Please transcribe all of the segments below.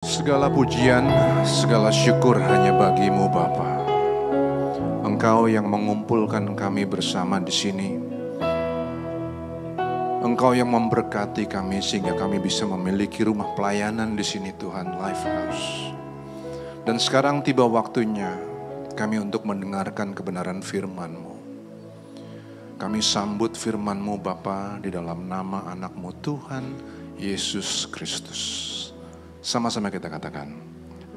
Segala pujian, segala syukur hanya bagi-Mu Bapa. Engkau yang mengumpulkan kami bersama di sini. Engkau yang memberkati kami sehingga kami bisa memiliki rumah pelayanan di sini Tuhan, Lifehouse. Dan sekarang tiba waktunya kami untuk mendengarkan kebenaran firman-Mu. Kami sambut firman-Mu Bapa di dalam nama anak-Mu Tuhan Yesus Kristus. Sama-sama kita katakan,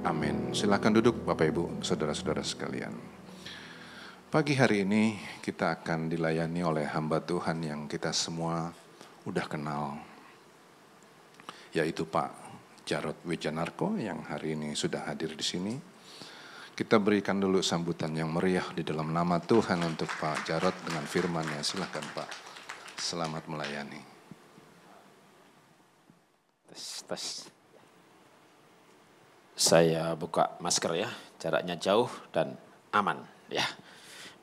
amin. Silakan duduk Bapak Ibu, saudara-saudara sekalian. Pagi hari ini kita akan dilayani oleh hamba Tuhan yang kita semua udah kenal, yaitu Pak Jarod Wijanarko yang hari ini sudah hadir di sini. Kita berikan dulu sambutan yang meriah di dalam nama Tuhan untuk Pak Jarod dengan firman-Nya. Silakan Pak, selamat melayani. Tes. Saya buka masker ya, jaraknya jauh dan aman ya,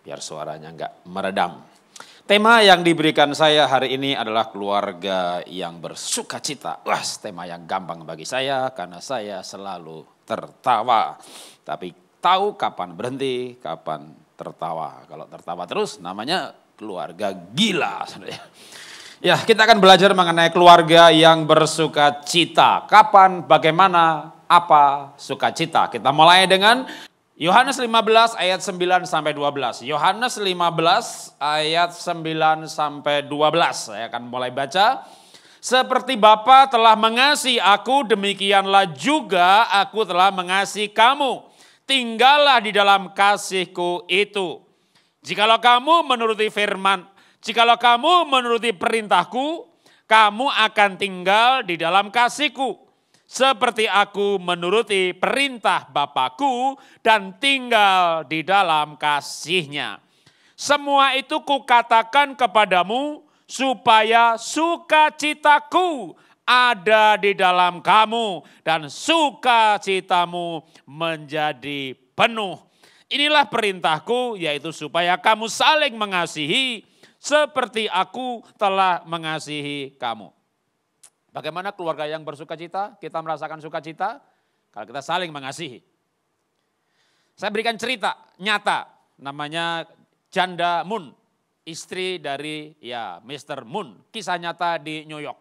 biar suaranya nggak meredam. Tema yang diberikan saya hari ini adalah keluarga yang bersukacita. Wah, tema yang gampang bagi saya karena saya selalu tertawa. Tapi tahu kapan berhenti, kapan tertawa. Kalau tertawa terus namanya keluarga gila. Ya, kita akan belajar mengenai keluarga yang bersukacita. Kapan, bagaimana, apa sukacita. Kita mulai dengan Yohanes 15 ayat 9 sampai 12. Yohanes 15 ayat 9 sampai 12. Saya akan mulai baca. Seperti Bapa telah mengasihi aku, demikianlah juga aku telah mengasihi kamu. Tinggallah di dalam kasihku itu. Jikalau kamu menuruti perintahku, kamu akan tinggal di dalam kasihku. Seperti aku menuruti perintah Bapakku dan tinggal di dalam kasihnya. Semua itu kukatakan kepadamu supaya sukacitaku ada di dalam kamu dan sukacitamu menjadi penuh. Inilah perintahku, yaitu supaya kamu saling mengasihi seperti aku telah mengasihi kamu. Bagaimana keluarga yang bersukacita? Kita merasakan sukacita kalau kita saling mengasihi. Saya berikan cerita nyata, namanya Janda Moon, istri dari Mr. Moon, kisah nyata di New York.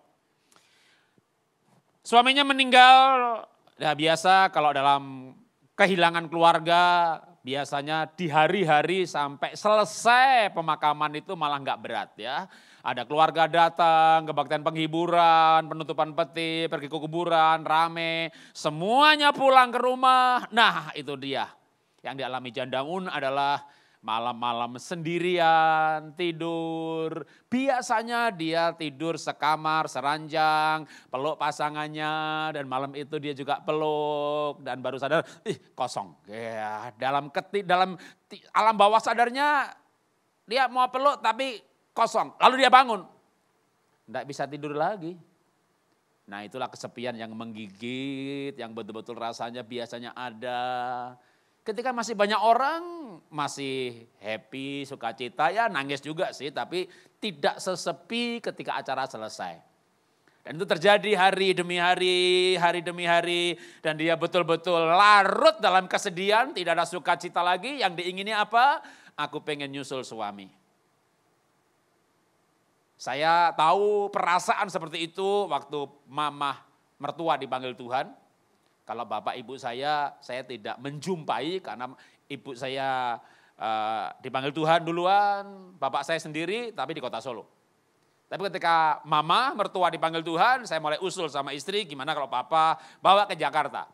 Suaminya meninggal, ya biasa kalau dalam kehilangan keluarga, biasanya di hari-hari sampai selesai pemakaman itu malah nggak berat ya. Ada keluarga datang, kebaktian penghiburan, penutupan peti, pergi ke kuburan, rame. Semuanya pulang ke rumah. Nah itu dia. Yang dialami Janda Moon adalah malam-malam sendirian, tidur. Biasanya dia tidur sekamar, seranjang, peluk pasangannya. Dan malam itu dia juga peluk dan baru sadar, kosong. Ya, dalam alam bawah sadarnya dia mau peluk tapi kosong. Lalu dia bangun. Tidak bisa tidur lagi. Nah itulah kesepian yang menggigit, yang betul-betul rasanya biasanya ada. Ketika masih banyak orang, masih happy, sukacita, ya nangis juga sih. Tapi tidak sesepi ketika acara selesai. Dan itu terjadi hari demi hari. Dan dia betul-betul larut dalam kesedihan, tidak ada sukacita lagi. Yang diingini apa? Aku pengen nyusul suami. Saya tahu perasaan seperti itu waktu mama mertua dipanggil Tuhan. Kalau bapak ibu saya tidak menjumpai karena ibu saya dipanggil Tuhan duluan, bapak saya sendiri tapi di kota Solo. Tapi ketika mama mertua dipanggil Tuhan, saya mulai usul sama istri gimana kalau papa bawa ke Jakarta.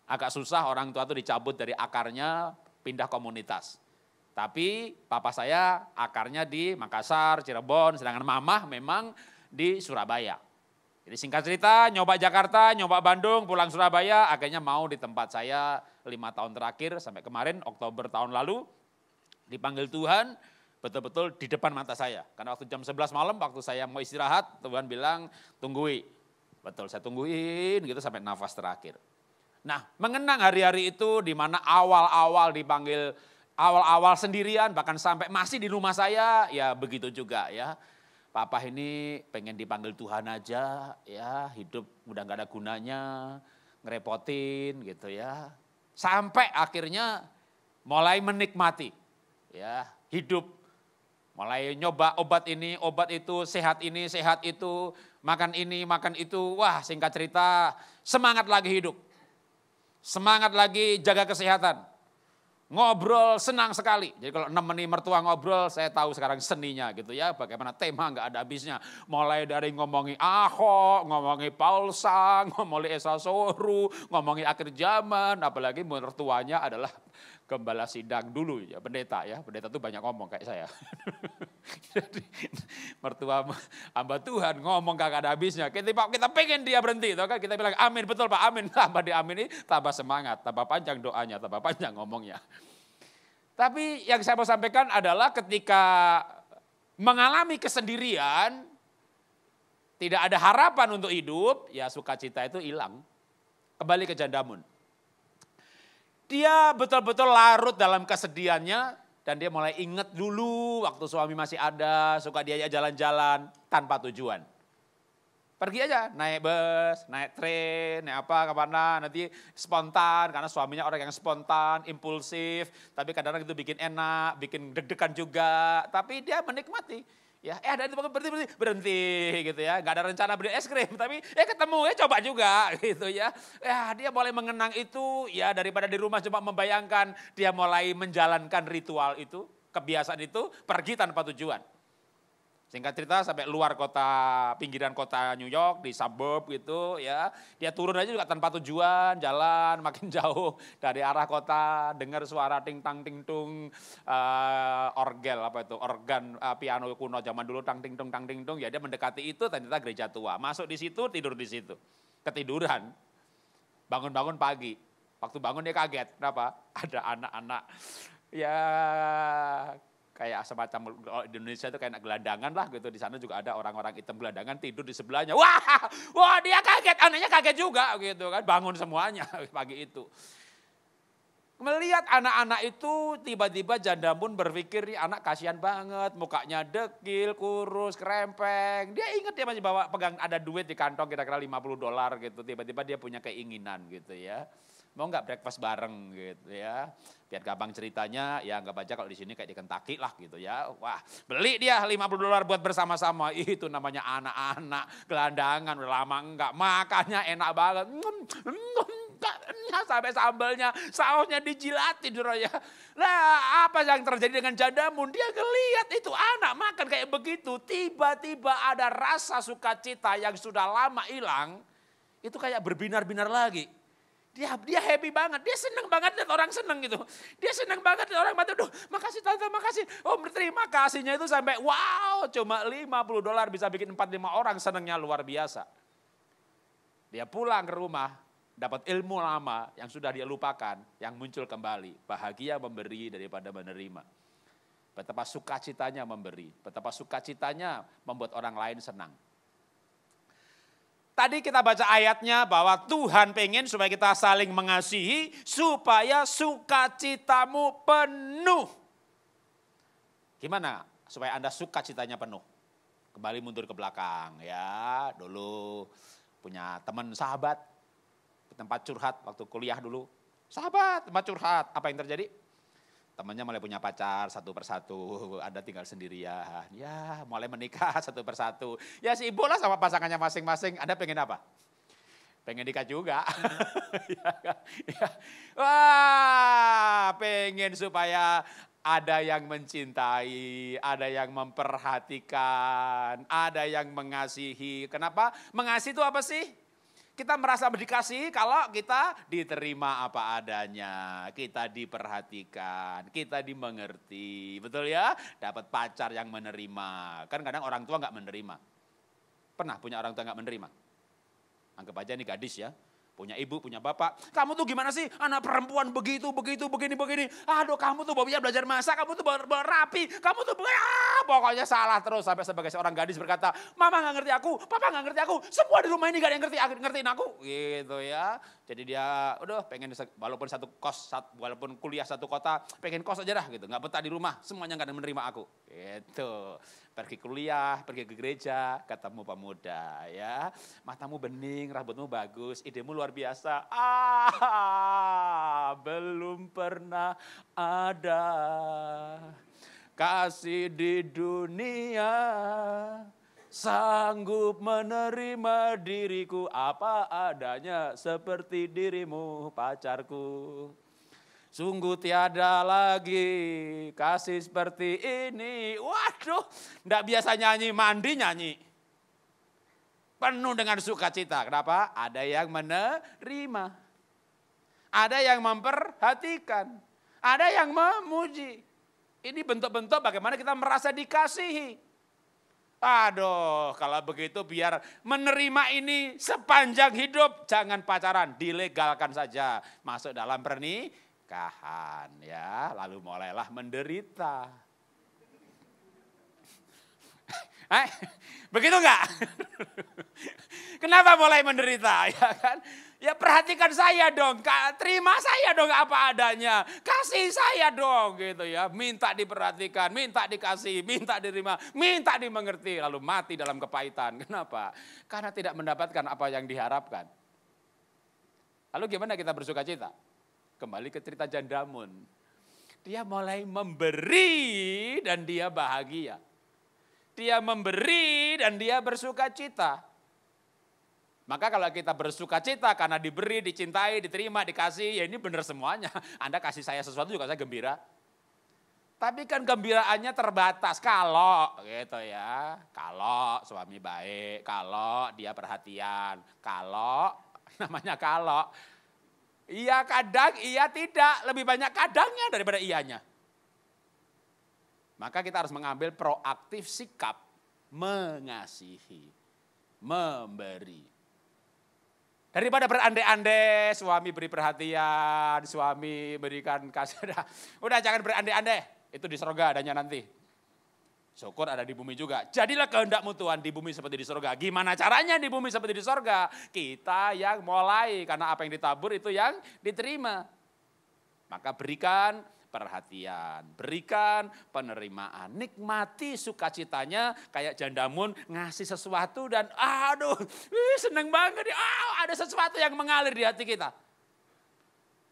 Agak susah orang tua itu dicabut dari akarnya, pindah komunitas. Tapi papa saya akarnya di Makassar, Cirebon, sedangkan mama memang di Surabaya. Jadi singkat cerita, nyoba Jakarta, nyoba Bandung, pulang Surabaya, akhirnya mau di tempat saya 5 tahun terakhir sampai kemarin Oktober tahun lalu dipanggil Tuhan betul-betul di depan mata saya. Karena waktu jam 11 malam waktu saya mau istirahat, Tuhan bilang tungguin. Betul, saya tungguin gitu sampai nafas terakhir. Nah, mengenang hari-hari itu di mana awal-awal dipanggil awal-awal sendirian, bahkan sampai masih di rumah saya, ya begitu juga ya. Papa ini pengen dipanggil Tuhan aja, ya hidup udah gak ada gunanya. ngerepotin gitu ya. Sampai akhirnya mulai menikmati ya hidup. Mulai nyoba obat ini, obat itu, sehat ini, sehat itu, makan ini, makan itu. Wah, singkat cerita, semangat lagi hidup. Semangat lagi jaga kesehatan. Ngobrol senang sekali. Jadi kalau nemeni mertua ngobrol, saya tahu sekarang seninya gitu ya. Bagaimana tema nggak ada habisnya. Mulai dari ngomongi Ahok, ngomongi Paul Sang, ngomongi Esa Soru, ngomongi akhir zaman. Apalagi mertuanya adalah gembala sidang dulu ya, pendeta ya. Pendeta tuh banyak ngomong kayak saya. Jadi mertua hamba Tuhan ngomong kagak ada habisnya. Kita pengen dia berhenti. Kan? Kita bilang amin, betul Pak, amin. Tambah diamini, tambah semangat, tambah panjang doanya, tambah panjang ngomongnya. Tapi yang saya mau sampaikan adalah ketika mengalami kesendirian, tidak ada harapan untuk hidup, ya sukacita itu hilang. Kembali ke Jandamun. Dia betul-betul larut dalam kesedihannya dan dia mulai ingat dulu waktu suami masih ada, suka diajak jalan-jalan tanpa tujuan. Pergi aja, naik bus, naik train, naik apa, kemana, nanti spontan. Karena suaminya orang yang spontan, impulsif. Tapi kadang-kadang itu bikin enak, bikin deg-degan juga. Tapi dia menikmati. Ya, ada itu berhenti gitu ya. Gak ada rencana beli es krim, tapi ketemu coba juga gitu ya. Ya, dia mulai mengenang itu, ya daripada di rumah cuma membayangkan. Dia mulai menjalankan ritual itu, kebiasaan itu, pergi tanpa tujuan. Singkat cerita sampai luar kota, pinggiran kota New York, di suburb gitu ya. Dia turun aja juga tanpa tujuan, jalan makin jauh dari arah kota, dengar suara ting tang ting tung, orgel apa itu, organ piano kuno zaman dulu tang ting tung, ya dia mendekati itu ternyata gereja tua. Masuk di situ, tidur di situ. Ketiduran, bangun-bangun pagi. Waktu bangun dia kaget, kenapa? Ada anak-anak ya kayak semacam di Indonesia itu kayak gelandangan lah gitu. Di sana juga ada orang-orang hitam gelandangan tidur di sebelahnya. Wah dia kaget, anaknya kaget juga gitu kan. Bangun semuanya pagi itu. Melihat anak-anak itu tiba-tiba Jandamun berpikir anak kasihan banget. Mukanya dekil, kurus, kerempeng. Dia ingat dia masih pegang ada duit di kantong kira-kira $50 gitu. Tiba-tiba dia punya keinginan gitu ya. Mau nggak breakfast bareng gitu ya. Biar gampang ceritanya, ya anggap aja kalau di sini kayak di Kentucky lah gitu ya. Wah beli dia $50 buat bersama-sama. Itu namanya anak-anak gelandangan, udah lama enggak. Makannya enak banget. Sampai sambalnya, sausnya dijilatin ya. Nah apa yang terjadi dengan Jandamun? Dia ngelihat itu anak makan kayak begitu. Tiba-tiba ada rasa sukacita yang sudah lama hilang. Itu kayak berbinar-binar lagi. Dia happy banget, dia senang banget lihat orang senang gitu. Dia senang banget lihat orang mati, makasih tante, makasih. Oh berterima kasihnya itu sampai wow cuma $50 bisa bikin 4-5 orang senangnya luar biasa. Dia pulang ke rumah, dapat ilmu lama yang sudah dia lupakan, yang muncul kembali. Bahagia memberi daripada menerima. Betapa sukacitanya memberi, betapa sukacitanya membuat orang lain senang. Tadi kita baca ayatnya bahwa Tuhan pengen supaya kita saling mengasihi supaya sukacitamu penuh. Gimana supaya Anda sukacitanya penuh? Kembali mundur ke belakang ya. Dulu punya teman sahabat, tempat curhat waktu kuliah dulu. Sahabat, tempat curhat. Apa yang terjadi? Temannya mulai punya pacar satu persatu, Anda tinggal sendirian. Ya mulai menikah satu persatu. Ya sibuk lah sama pasangannya masing-masing. Anda pengen apa? Pengen nikah juga. Wah pengen supaya ada yang mencintai, ada yang memperhatikan, ada yang mengasihi. Kenapa? Mengasihi itu apa sih? Kita merasa dikasihi kalau kita diterima apa adanya, kita diperhatikan, kita dimengerti, betul ya? Dapat pacar yang menerima, kan kadang orang tua nggak menerima. Pernah punya orang tua nggak menerima? Anggap aja ini gadis ya, punya ibu, punya bapak. Kamu tuh gimana sih? Anak perempuan begitu, begini. Aduh kamu tuh baunya belajar masak, kamu tuh rapi, kamu tuh pokoknya salah terus. Sampai sebagai seorang gadis berkata, mama gak ngerti aku, papa gak ngerti aku, semua di rumah ini gak ada yang ngertiin aku. Gitu ya. Jadi dia udah pengen walaupun satu kos, walaupun kuliah satu kota, pengen kos aja dah gitu. Gak betah di rumah, semuanya gak ada menerima aku. Gitu. Pergi kuliah, pergi ke gereja, ketemu pemuda ya. Matamu bening, rambutmu bagus, idemu luar biasa. Belum pernah ada kasih di dunia sanggup menerima diriku apa adanya seperti dirimu pacarku. Sungguh tiada lagi kasih seperti ini. Waduh, enggak biasa nyanyi, mandi nyanyi. Penuh dengan sukacita. Kenapa? Ada yang menerima. Ada yang memperhatikan. Ada yang memuji. Ini bentuk-bentuk bagaimana kita merasa dikasihi. Aduh, kalau begitu biar menerima ini sepanjang hidup. Jangan pacaran, dilegalkan saja. Masuk dalam pernikahan ya, lalu mulailah menderita. Begitu enggak? Kenapa mulai menderita ya kan? Ya perhatikan saya dong, terima saya dong apa adanya, kasih saya dong gitu ya. Minta diperhatikan, minta dikasih, minta diterima, minta dimengerti, lalu mati dalam kepahitan. Kenapa? Karena tidak mendapatkan apa yang diharapkan. Lalu gimana kita bersuka cita? Kembali ke cerita Jandamun. Dia mulai memberi dan dia bahagia. Dia memberi dan dia bersuka cita. Maka kalau kita bersuka cita karena diberi, dicintai, diterima, dikasih, ya ini benar semuanya. Anda kasih saya sesuatu juga saya gembira. Tapi kan gembiraannya terbatas kalau gitu ya. Kalau suami baik, kalau dia perhatian, kalau namanya kalau. Iya kadang, iya tidak. Lebih banyak kadangnya daripada iyanya. Maka kita harus mengambil proaktif sikap. Mengasihi. Memberi. Daripada berandai-andai, suami beri perhatian, suami berikan kasih. Udah jangan berandai-andai. Itu di surga adanya nanti. Syukur ada di bumi juga. Jadilah kehendakmu Tuhan di bumi seperti di surga. Gimana caranya di bumi seperti di surga? Kita yang mulai, karena apa yang ditabur itu yang diterima. Maka berikan perhatian, berikan penerimaan. Nikmati sukacitanya kayak Jandamun ngasih sesuatu dan aduh seneng banget. Ada sesuatu yang mengalir di hati kita.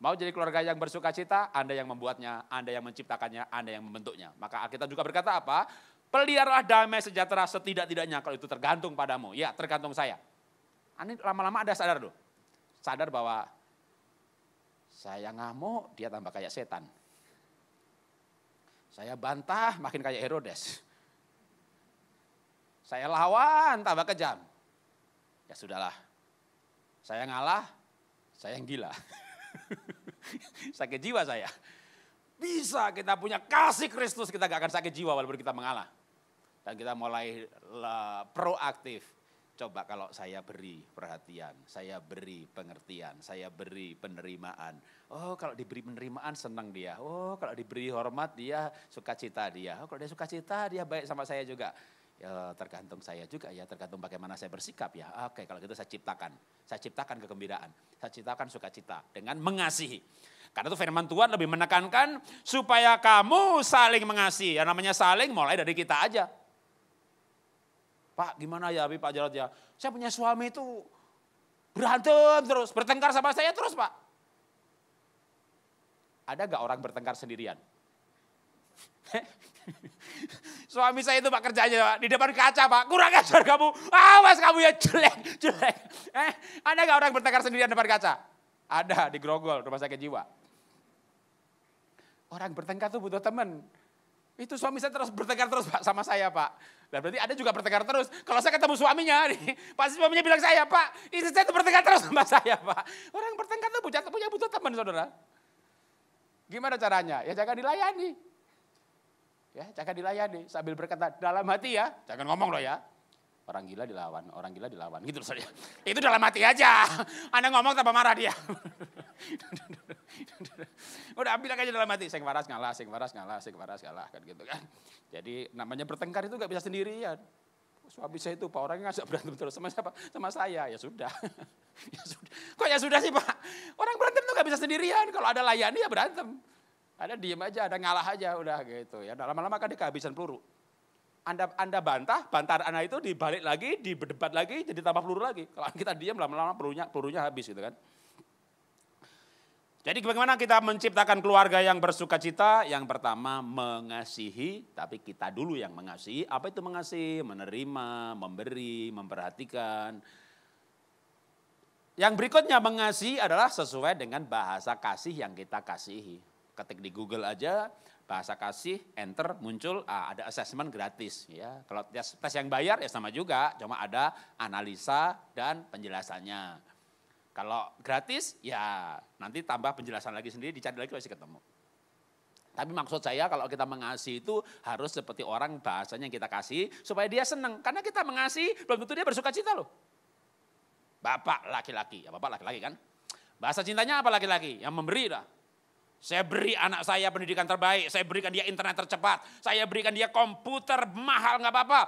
Mau jadi keluarga yang bersukacita, Anda yang membuatnya, Anda yang menciptakannya, Anda yang membentuknya. Maka Alkitab juga berkata apa? Peliharalah damai sejahtera setidak-tidaknya kalau itu tergantung padamu. Ya tergantung saya. Ini lama-lama ada sadar loh. Sadar bahwa saya ngamuk, dia tambah kayak setan. Saya bantah, makin kayak Herodes. Saya lawan, tambah kejam. Ya sudahlah. Saya ngalah, saya yang gila. Sakit jiwa saya. Bisa kita punya kasih Kristus, kita gak akan sakit jiwa walaupun kita mengalah. Dan kita mulai proaktif. Coba kalau saya beri perhatian, saya beri pengertian, saya beri penerimaan. Oh kalau diberi penerimaan senang dia. Oh kalau diberi hormat dia sukacita dia. Oh kalau dia sukacita dia baik sama saya juga. Ya, tergantung saya juga ya, tergantung bagaimana saya bersikap ya. Oke, kalau gitu saya ciptakan kegembiraan, saya ciptakan sukacita dengan mengasihi. Karena itu firman Tuhan lebih menekankan supaya kamu saling mengasihi. Yang namanya saling mulai dari kita aja. Pak gimana ya Pak Jarod ya, saya punya suami itu berantem terus, bertengkar sama saya terus Pak. Ada gak orang bertengkar sendirian? Suami saya itu Pak kerjanya Pak, di depan kaca Pak, kurang ajar kamu, awas kamu ya jelek. Ada gak orang bertengkar sendirian depan kaca? Ada di Grogol, rumah sakit jiwa. Orang bertengkar tuh butuh teman. Itu suami saya terus bertengkar terus Pak sama saya Pak. Dan berarti ada juga bertengkar terus. Kalau saya ketemu suaminya, pasti suaminya bilang saya Pak, istri saya itu bertengkar terus sama saya Pak. Orang bertengkar tuh butuh teman saudara. Gimana caranya? Ya jangan dilayani. Ya, jangan dilayani sambil berkata dalam hati ya, jangan ngomong loh ya. Orang gila dilawan gitu loh saudara. Itu dalam hati aja. Anda ngomong tambah marah dia. Udah bilang aja dalam hati, sing waras ngalah kan gitu kan. Jadi namanya bertengkar itu gak bisa sendirian. Suami saya itu Pak orangnya ngajak berantem terus sama siapa? Sama saya. Ya sudah. Ya sudah. Kok ya sudah sih Pak? Orang berantem tuh gak bisa sendirian. Kalau ada layani ya berantem. Ada diem aja, ada ngalah aja udah gitu ya. Lama-lama kan dia kehabisan peluru. Anda bantah, bantahan Anda itu dibalik lagi, diberdebat lagi, jadi tambah peluru lagi. Kalau kita diam lama-lama pelurunya habis gitu kan. Jadi bagaimana kita menciptakan keluarga yang bersuka cita? Yang pertama mengasihi, tapi kita dulu yang mengasihi. Apa itu mengasihi? Menerima, memberi, memperhatikan. Yang berikutnya mengasihi adalah sesuai dengan bahasa kasih yang kita kasihi. Ketik di Google aja, bahasa kasih, enter, muncul, ada assessment gratis. Ya. Kalau tes yang bayar ya sama juga, cuma ada analisa dan penjelasannya. Kalau gratis, ya nanti tambah penjelasan lagi sendiri, dicari lagi pasti ketemu. Tapi maksud saya kalau kita mengasihi itu harus seperti orang bahasanya yang kita kasih, supaya dia senang. Karena kita mengasihi, belum tentu dia bersuka cita loh. Bapak laki-laki, ya bapak laki-laki kan. Bahasa cintanya apa laki-laki? Yang memberi lah. Saya beri anak saya pendidikan terbaik, saya berikan dia internet tercepat, saya berikan dia komputer mahal nggak apa-apa.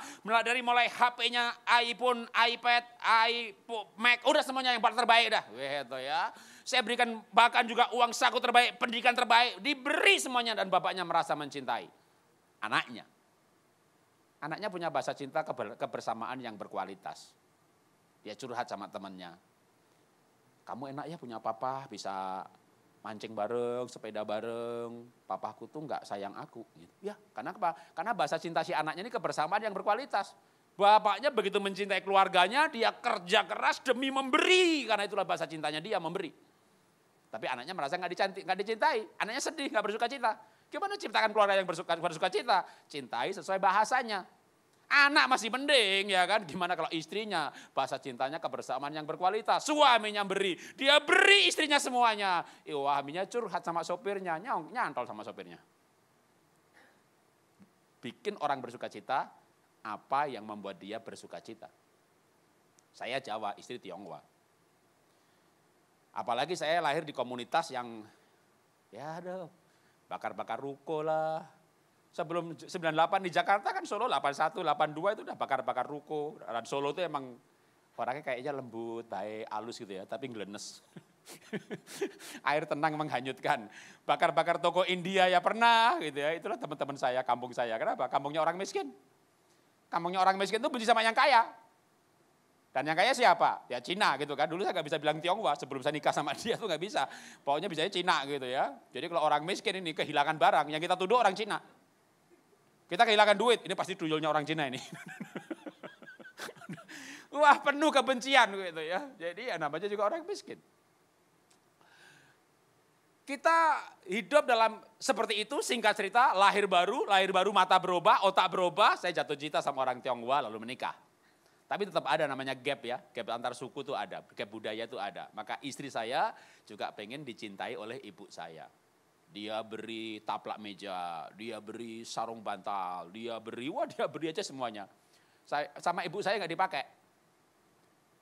Dari mulai HP-nya, iPhone, iPad, iPhone, Mac, udah semuanya yang paling terbaik dah. Gitu ya. Saya berikan bahkan juga uang saku terbaik, pendidikan terbaik, diberi semuanya dan bapaknya merasa mencintai anaknya. Anaknya punya bahasa cinta kebersamaan yang berkualitas. Dia curhat sama temannya. Kamu enak ya punya papa, bisa mancing bareng, sepeda bareng, papaku tuh nggak sayang aku. Gitu. Ya, karena apa? Karena bahasa cinta si anaknya ini kebersamaan yang berkualitas. Bapaknya begitu mencintai keluarganya, dia kerja keras demi memberi, karena itulah bahasa cintanya dia memberi. Tapi anaknya merasa nggak dicintai, anaknya sedih, nggak bersuka cita. Gimana ciptakan keluarga yang bersuka cita? Cintai sesuai bahasanya. Anak masih mending ya kan, gimana kalau istrinya bahasa cintanya kebersamaan yang berkualitas, suaminya beri, dia beri istrinya semuanya. Suaminya curhat sama sopirnya, nyantol sama sopirnya. Bikin orang bersuka cita, apa yang membuat dia bersuka cita? Saya Jawa, istri Tionghoa. Apalagi saya lahir di komunitas yang ya ada bakar-bakar ruko lah. Sebelum 98 di Jakarta kan Solo 81, 82 itu udah bakar-bakar ruko. Dan Solo itu emang orangnya kayaknya lembut, baik, halus gitu ya, tapi ngelenes. Air tenang menghanyutkan. Bakar-bakar toko India ya pernah gitu ya. Itulah teman-teman saya, kampung saya. Kenapa? Kampungnya orang miskin. Kampungnya orang miskin itu benci sama yang kaya. Dan yang kaya siapa? Ya Cina gitu kan. Dulu saya nggak bisa bilang Tionghoa, sebelum saya nikah sama dia tuh nggak bisa. Pokoknya bisanya Cina gitu ya. Jadi kalau orang miskin ini kehilangan barang, yang kita tuduh orang Cina. Kita kehilangan duit, ini pasti tuyulnya orang Cina ini. Wah penuh kebencian gitu ya. Jadi ya namanya juga orang miskin. Kita hidup dalam seperti itu, singkat cerita, lahir baru, mata berubah, otak berubah, saya jatuh cinta sama orang Tionghoa lalu menikah. Tapi tetap ada namanya gap ya, gap antar suku tuh ada, gap budaya tuh ada. Maka istri saya juga pengen dicintai oleh ibu saya. Dia beri taplak meja, dia beri sarung bantal, dia beri aja semuanya. Sama ibu saya nggak dipakai.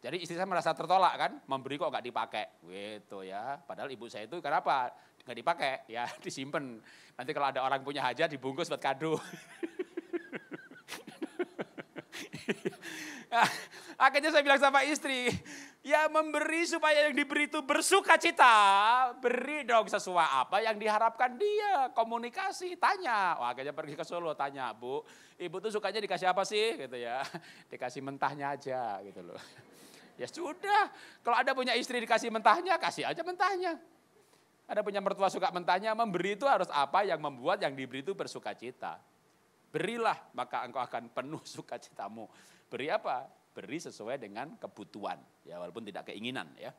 Jadi istri saya merasa tertolak kan, memberi kok nggak dipakai, gitu ya. Padahal ibu saya itu kenapa nggak dipakai? Ya disimpan. Nanti kalau ada orang punya hajat dibungkus buat kado. Akhirnya saya bilang sama istri, ya memberi supaya yang diberi itu bersuka cita. Beri dong sesuai apa yang diharapkan dia. Komunikasi, tanya. Wah, akhirnya pergi ke Solo, tanya, Bu, ibu tuh sukanya dikasih apa sih? Gitu ya. Dikasih mentahnya aja gitu loh. Ya sudah, kalau ada punya istri dikasih mentahnya, kasih aja mentahnya. Ada punya mertua suka mentahnya, memberi itu harus apa yang membuat yang diberi itu bersuka cita. Berilah, maka engkau akan penuh sukacitamu. Beri apa? Beri sesuai dengan kebutuhan, ya walaupun tidak keinginan ya.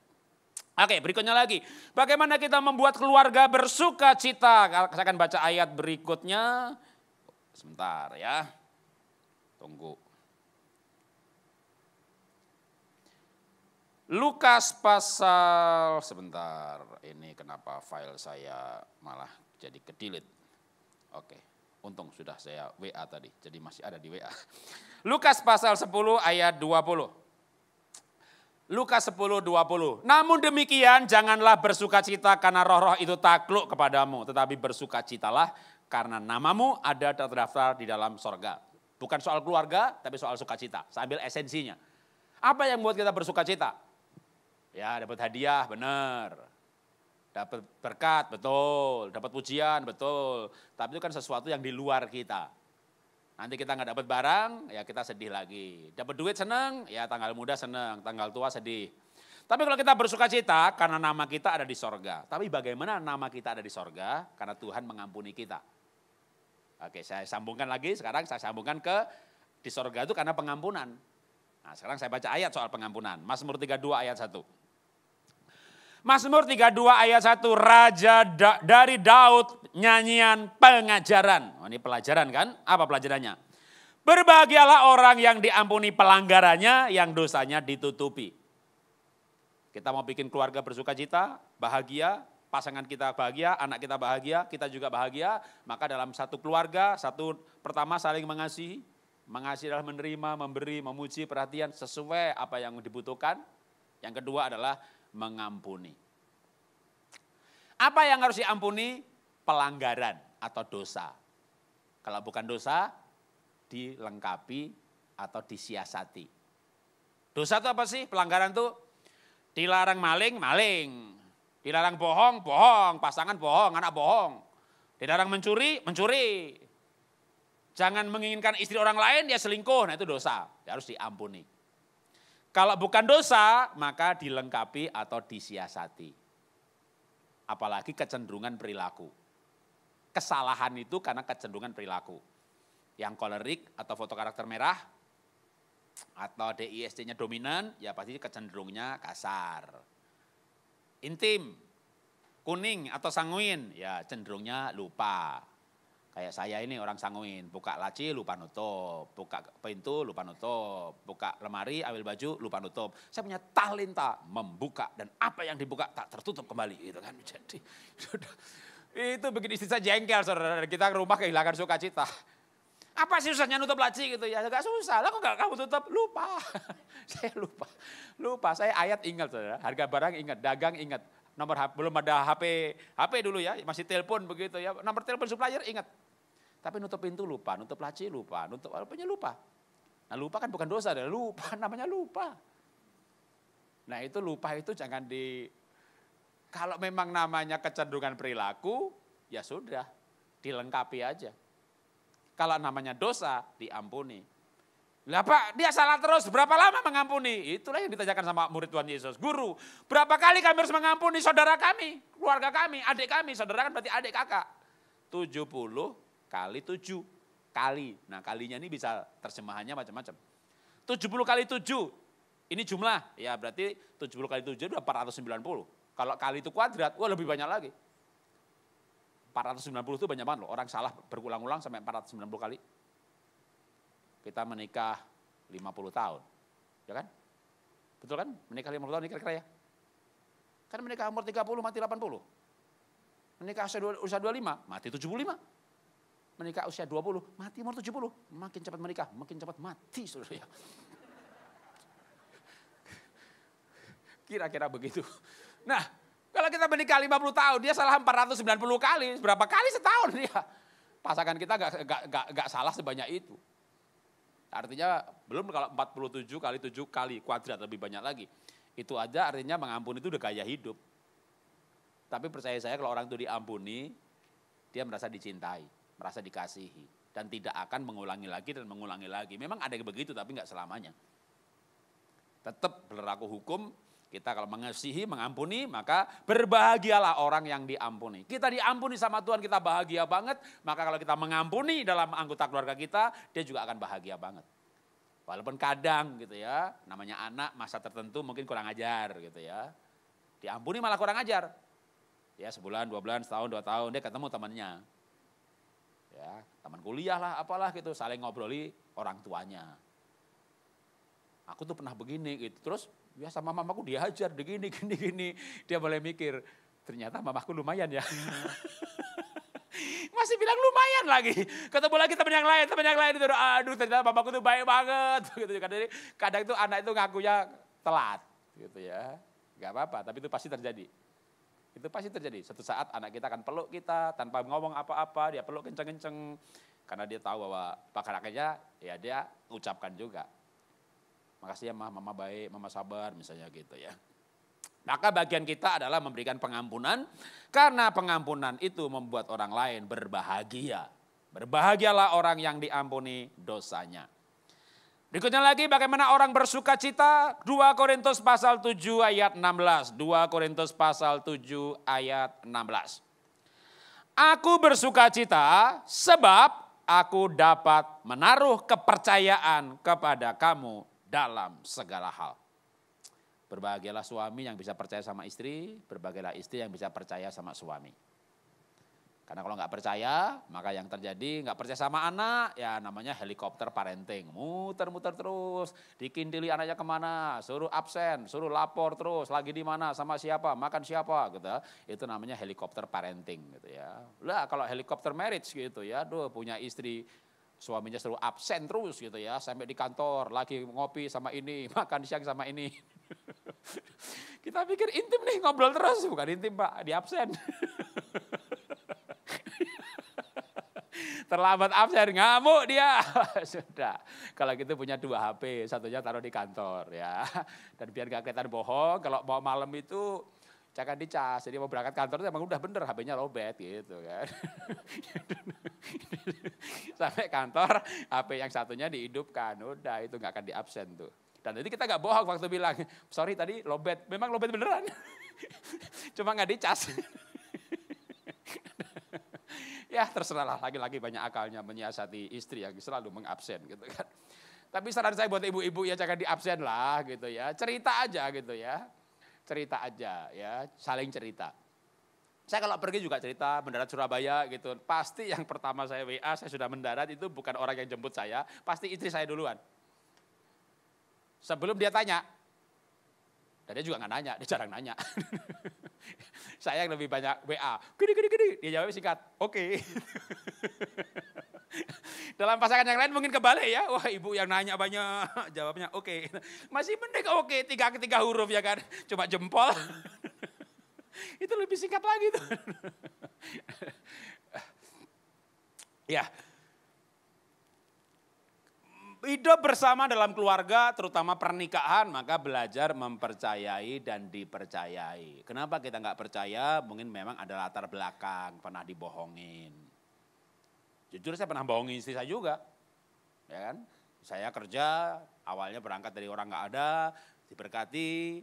Oke, berikutnya lagi. Bagaimana kita membuat keluarga bersuka cita? Saya akan baca ayat berikutnya. Sebentar ya. Tunggu. Lukas pasal, sebentar. Ini kenapa file saya malah jadi ke-delete. Oke. Untung sudah saya WA tadi, jadi masih ada di WA. Lukas pasal 10 ayat 20. Lukas 10, 20. Namun demikian janganlah bersukacita karena roh-roh itu takluk kepadamu. Tetapi bersukacitalah karena namamu ada terdaftar di dalam sorga. Bukan soal keluarga, tapi soal sukacita. Saya ambil esensinya. Apa yang membuat kita bersukacita? Ya dapat hadiah, benar. Dapat berkat, betul. Dapat pujian, betul. Tapi itu kan sesuatu yang di luar kita. Nanti kita nggak dapat barang, ya kita sedih lagi. Dapat duit seneng, ya tanggal muda seneng, tanggal tua sedih. Tapi kalau kita bersuka cita karena nama kita ada di sorga. Tapi bagaimana nama kita ada di sorga? Karena Tuhan mengampuni kita. Oke, saya sambungkan lagi, sekarang saya sambungkan ke di sorga itu karena pengampunan. Nah, sekarang saya baca ayat soal pengampunan. Mazmur 32 ayat 1. Mazmur 32 ayat 1, dari Daud nyanyian pengajaran. Oh, ini pelajaran kan? Apa pelajarannya? Berbahagialah orang yang diampuni pelanggarannya, yang dosanya ditutupi. Kita mau bikin keluarga bersuka cita, bahagia, pasangan kita bahagia, anak kita bahagia, kita juga bahagia. Maka dalam satu keluarga, pertama saling mengasihi. Mengasihi adalah menerima, memberi, memuji, perhatian sesuai apa yang dibutuhkan. Yang kedua adalah mengampuni. Apa yang harus diampuni? Pelanggaran atau dosa. Kalau bukan dosa, dilengkapi atau disiasati. Dosa itu apa sih? Pelanggaran itu dilarang maling, maling. Dilarang bohong, bohong. Pasangan bohong, anak bohong. Dilarang mencuri, mencuri. Jangan menginginkan istri orang lain, dia selingkuh. Nah itu dosa, harus diampuni. Kalau bukan dosa, maka dilengkapi atau disiasati. Apalagi kecenderungan perilaku. Kesalahan itu karena kecenderungan perilaku. Yang kolerik atau foto karakter merah, atau DISC-nya dominan, ya pasti kecenderungnya kasar. Intim, kuning atau sanguin, ya cenderungnya lupa. Kayak saya ini orang sanguin, buka laci lupa nutup, buka pintu lupa nutup, buka lemari ambil baju lupa nutup. Saya punya talenta membuka dan apa yang dibuka tak tertutup kembali, gitu kan. Jadi itu bikin istri saya jengkel, saudara. Kita ke rumah kehilangan sukacita. Apa sih susahnya nutup laci gitu ya? Gak susah, lah kok gak kamu tutup? Lupa. Saya lupa. Saya ayat ingat, saudara. Harga barang ingat, dagang ingat. Nomor belum ada HP dulu ya, masih telepon begitu ya. Nomor telepon supplier ingat. Tapi nutup pintu lupa, nutup laci lupa, nutup apanya lupa. Nah lupa kan bukan dosa, lupa namanya lupa. Nah itu lupa itu jangan kalau memang namanya kecenderungan perilaku, ya sudah, dilengkapi aja. Kalau namanya dosa, diampuni. Lah Pak, dia salah terus, berapa lama mengampuni? Itulah yang ditanyakan sama murid Tuhan Yesus. Guru, berapa kali kami harus mengampuni saudara kami, keluarga kami, adik kami, saudara kan berarti adik kakak. 70 kali 7 kali. Nah kalinya ini bisa terjemahannya macam-macam. 70 kali 7, ini jumlah, ya berarti 70 kali 7 itu 490. Kalau kali itu kuadrat, wah lebih banyak lagi. 490 itu banyak banget loh, orang salah berulang-ulang sampai 490 kali. Kita menikah 50 tahun, ya kan? Betul kan? Menikah 50 tahun ini kira-kira ya? Kan menikah umur 30, mati 80. Menikah usia 25, mati 75. Menikah usia 20, mati umur 70. Makin cepat menikah, makin cepat mati, saudara ya. Kira-kira begitu. Nah, kalau kita menikah 50 tahun, dia salah 490 kali. Berapa kali setahun dia? Pasangan kita gak salah sebanyak itu. Artinya belum kalau 47 kali 7 kali kuadrat lebih banyak lagi. Itu aja artinya mengampuni itu udah gaya hidup. Tapi percaya saya kalau orang itu diampuni, dia merasa dicintai, merasa dikasihi. Dan tidak akan mengulangi lagi dan mengulangi lagi. Memang ada yang begitu tapi gak selamanya. Tetap berlaku hukum. Kita kalau mengasihi, mengampuni, maka berbahagialah orang yang diampuni. Kita diampuni sama Tuhan, kita bahagia banget. Maka kalau kita mengampuni dalam anggota keluarga kita, dia juga akan bahagia banget. Walaupun kadang gitu ya, namanya anak masa tertentu mungkin kurang ajar gitu ya. Diampuni malah kurang ajar. Ya sebulan, 2 bulan, setahun, 2 tahun, dia ketemu temannya. Ya, teman kuliah lah, apalah gitu, saling ngobroli orang tuanya. Aku tuh pernah begini gitu, terus ya sama mamaku diajar begini, gini. Dia mulai mikir, ternyata mamaku lumayan ya. Masih bilang lumayan lagi. Ketemu lagi teman yang lain itu, aduh ternyata mamaku tuh baik banget. Gitu. Kadang itu anak itu ngakunya telat gitu ya. Gak apa-apa, tapi itu pasti terjadi. Itu pasti terjadi. Suatu saat anak kita akan peluk kita tanpa ngomong apa-apa, dia peluk kenceng-kenceng. Karena dia tahu bahwa pakar-pakarnya ya dia ucapkan juga. Makasih ya mama baik, mama sabar misalnya gitu ya. Maka bagian kita adalah memberikan pengampunan. Karena pengampunan itu membuat orang lain berbahagia. Berbahagialah orang yang diampuni dosanya. Berikutnya lagi bagaimana orang bersuka cita. 2 Korintus pasal 7 ayat 16. 2 Korintus pasal 7 ayat 16. Aku bersuka cita sebab aku dapat menaruh kepercayaan kepada kamu dalam segala hal. Berbahagialah suami yang bisa percaya sama istri. Berbahagialah istri yang bisa percaya sama suami. Karena kalau nggak percaya, maka yang terjadi nggak percaya sama anak, ya namanya helikopter parenting. Muter-muter terus, dikintili anaknya kemana, suruh absen, suruh lapor terus, lagi di mana, sama siapa, makan siapa, gitu. Itu namanya helikopter parenting, gitu ya. Lah kalau helikopter marriage gitu ya, punya istri, suaminya suruh absen terus gitu ya, sampai di kantor, lagi ngopi sama ini, makan siang sama ini. Kita pikir intim nih, ngobrol terus, bukan intim Pak, di absen. Terlambat absen, ngamuk dia. Sudah, kalau gitu punya 2 HP, satunya taruh di kantor ya. Dan biar gak kelihatan bohong, kalau mau malam itu jangan dicas. Jadi mau berangkat kantor itu emang udah bener HP-nya lowbat gitu kan. Sampai kantor, HP yang satunya dihidupkan, udah itu gak akan di absen tuh. Dan jadi kita gak bohong waktu bilang, sorry tadi lowbat, memang lowbat beneran. Cuma gak dicas. Ya terserahlah, laki-laki banyak akalnya menyiasati istri yang selalu mengabsen gitu kan. Tapi saran saya buat ibu-ibu ya jangan diabsen lah gitu ya. Cerita aja gitu ya. Cerita aja ya, saling cerita. Saya kalau pergi juga cerita, mendarat Surabaya gitu. Pasti yang pertama saya WA, saya sudah mendarat itu bukan orang yang jemput saya, pasti istri saya duluan. Sebelum dia tanya. Dan dia juga nggak nanya, dia jarang nanya. Saya yang lebih banyak WA, gini. Dia jawab singkat, oke. Dalam pasangan yang lain mungkin kebalik ya, wah ibu yang nanya banyak, jawabnya oke. Masih mending oke, 3 huruf ya kan, cuma jempol. Itu lebih singkat lagi tuh. Ya. Hidup bersama dalam keluarga, terutama pernikahan, maka belajar mempercayai dan dipercayai. Kenapa kita nggak percaya? Mungkin memang ada latar belakang, pernah dibohongin. Jujur saya pernah bohongin istri saya juga. Ya kan? Saya kerja, awalnya berangkat dari orang nggak ada, diberkati.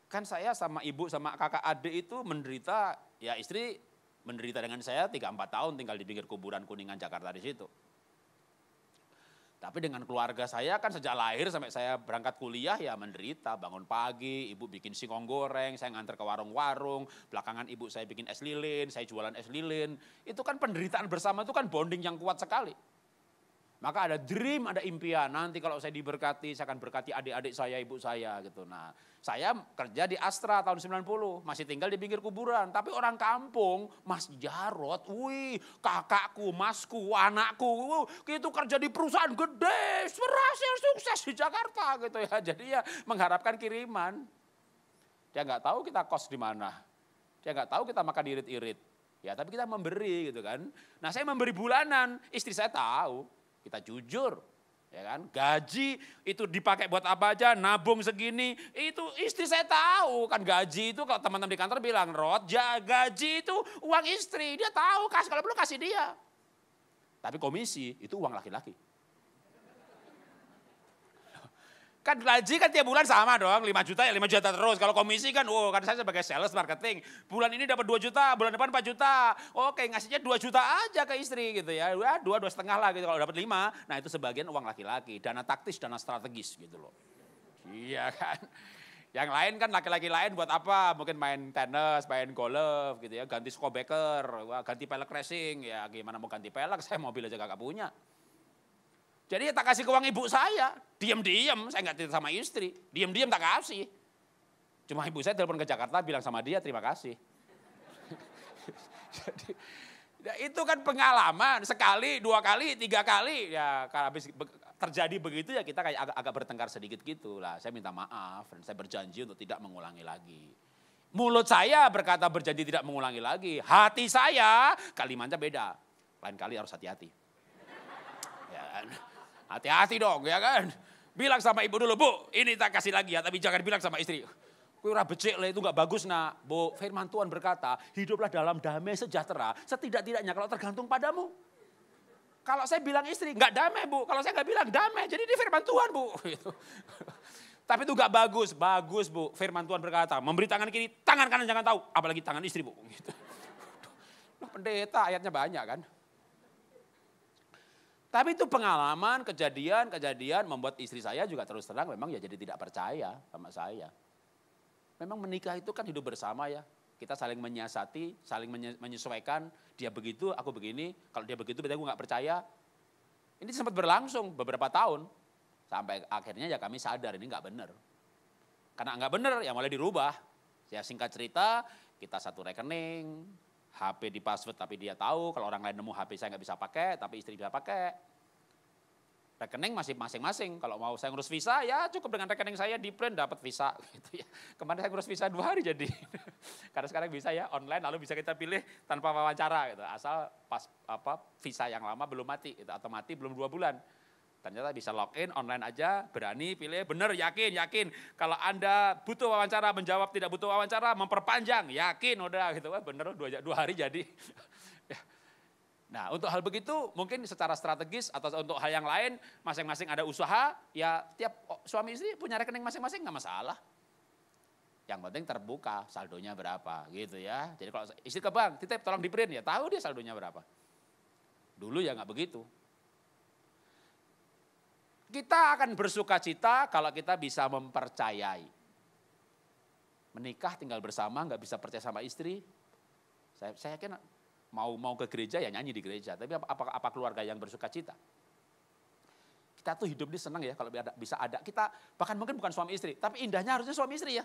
Kan saya sama ibu sama kakak adik itu menderita, ya istri menderita dengan saya 3-4 tahun tinggal di pinggir kuburan Kuningan Jakarta di situ. Tapi dengan keluarga saya kan sejak lahir sampai saya berangkat kuliah ya menderita. Bangun pagi, ibu bikin singkong goreng, saya nganter ke warung-warung. Belakangan ibu saya bikin es lilin, saya jualan es lilin. Itu kan penderitaan bersama itu kan bonding yang kuat sekali. Maka ada dream, ada impian. Nanti kalau saya diberkati, saya akan berkati adik-adik saya, ibu saya gitu. Nah, saya kerja di Astra tahun 90, masih tinggal di pinggir kuburan. Tapi orang kampung, Mas Jarod, wih kakakku, masku, anakku, itu kerja di perusahaan gede, berhasil sukses di Jakarta gitu ya. Jadi ya mengharapkan kiriman. Dia nggak tahu kita kos di mana. Dia nggak tahu kita makan irit-irit. Ya tapi kita memberi gitu kan. Nah saya memberi bulanan, istri saya tahu. Kita jujur, ya kan? Gaji itu dipakai buat apa aja, nabung segini, itu istri saya tahu. Kan gaji itu kalau teman-teman di kantor bilang, Rod, gaji itu uang istri, dia tahu, kalau perlu kasih dia. Tapi komisi itu uang laki-laki. Kan gaji kan tiap bulan sama dong, 5 juta ya 5 juta terus. Kalau komisi kan, kan saya sebagai sales marketing. Bulan ini dapat 2 juta, bulan depan 4 juta. Oke ngasihnya 2 juta aja ke istri gitu ya. 2,5 lah gitu, kalau dapat 5. Nah itu sebagian uang laki-laki, dana taktis, dana strategis gitu loh. Iya kan. Yang lain kan laki-laki lain buat apa? Mungkin main tenis, main golf gitu ya. Ganti skobeker, ganti pelek racing. Ya gimana mau ganti pelek, saya mobil aja gak punya. Jadi tak kasih ke uang ibu saya, diam-diam, saya nggak cerita sama istri, diam-diam tak kasih. Cuma ibu saya telepon ke Jakarta bilang sama dia terima kasih. Jadi, ya itu kan pengalaman, sekali, 2 kali, 3 kali, ya kalau habis terjadi begitu ya kita kayak agak bertengkar sedikit gitu lah. Saya minta maaf dan saya berjanji untuk tidak mengulangi lagi. Mulut saya berkata berjanji tidak mengulangi lagi, hati saya kalimatnya beda, lain kali harus hati-hati. Ya kan? Hati-hati dong ya kan. Bilang sama ibu dulu, Bu ini tak kasih lagi ya. Tapi jangan bilang sama istri. Kue ora becik lah itu gak bagus nak. Bu firman Tuhan berkata hiduplah dalam damai sejahtera. Setidak-tidaknya kalau tergantung padamu. Kalau saya bilang istri, nggak damai Bu. Kalau saya nggak bilang damai, jadi ini firman Tuhan Bu. Gitu. Tapi itu nggak bagus, bagus Bu. Firman Tuhan berkata, memberi tangan kiri, tangan kanan jangan tahu. Apalagi tangan istri Bu. Gitu. Loh, pendeta ayatnya banyak kan. Tapi itu pengalaman, kejadian membuat istri saya juga terus terang memang ya jadi tidak percaya sama saya. Memang menikah itu kan hidup bersama ya. Kita saling menyiasati, saling menyesuaikan. Dia begitu, aku begini. Kalau dia begitu, berarti aku nggak percaya. Ini sempat berlangsung beberapa tahun. Sampai akhirnya ya kami sadar ini nggak benar. Karena nggak benar ya mulai dirubah. Ya singkat cerita, kita satu rekening, HP di password tapi dia tahu. Kalau orang lain nemu HP saya nggak bisa pakai, tapi istri bisa pakai. Rekening masih masing-masing. Kalau mau saya ngurus visa, ya cukup dengan rekening saya di print dapat visa. Gitu ya. Kemarin saya ngurus visa 2 hari jadi. Karena sekarang bisa ya online, lalu bisa kita pilih tanpa wawancara. Gitu. Asal pas visa yang lama belum mati, gitu. Atau mati belum 2 bulan. Ternyata bisa login online aja, berani pilih, benar yakin. Kalau Anda butuh wawancara, menjawab tidak butuh wawancara, memperpanjang, yakin udah gitu. Bener 2 hari jadi. Nah untuk hal begitu mungkin secara strategis atau untuk hal yang lain masing-masing ada usaha, ya tiap suami istri punya rekening masing-masing nggak masalah. Yang penting terbuka saldonya berapa gitu ya. Jadi kalau istri ke bank, titip tolong di print ya, tahu dia saldonya berapa. Dulu ya nggak begitu. Kita akan bersuka cita kalau kita bisa mempercayai. Menikah tinggal bersama nggak bisa percaya sama istri. Saya yakin mau ke gereja ya nyanyi di gereja, tapi apa keluarga yang bersuka cita? Kita tuh hidup ini senang ya kalau bisa ada. Kita bahkan mungkin bukan suami istri, tapi indahnya harusnya suami istri ya.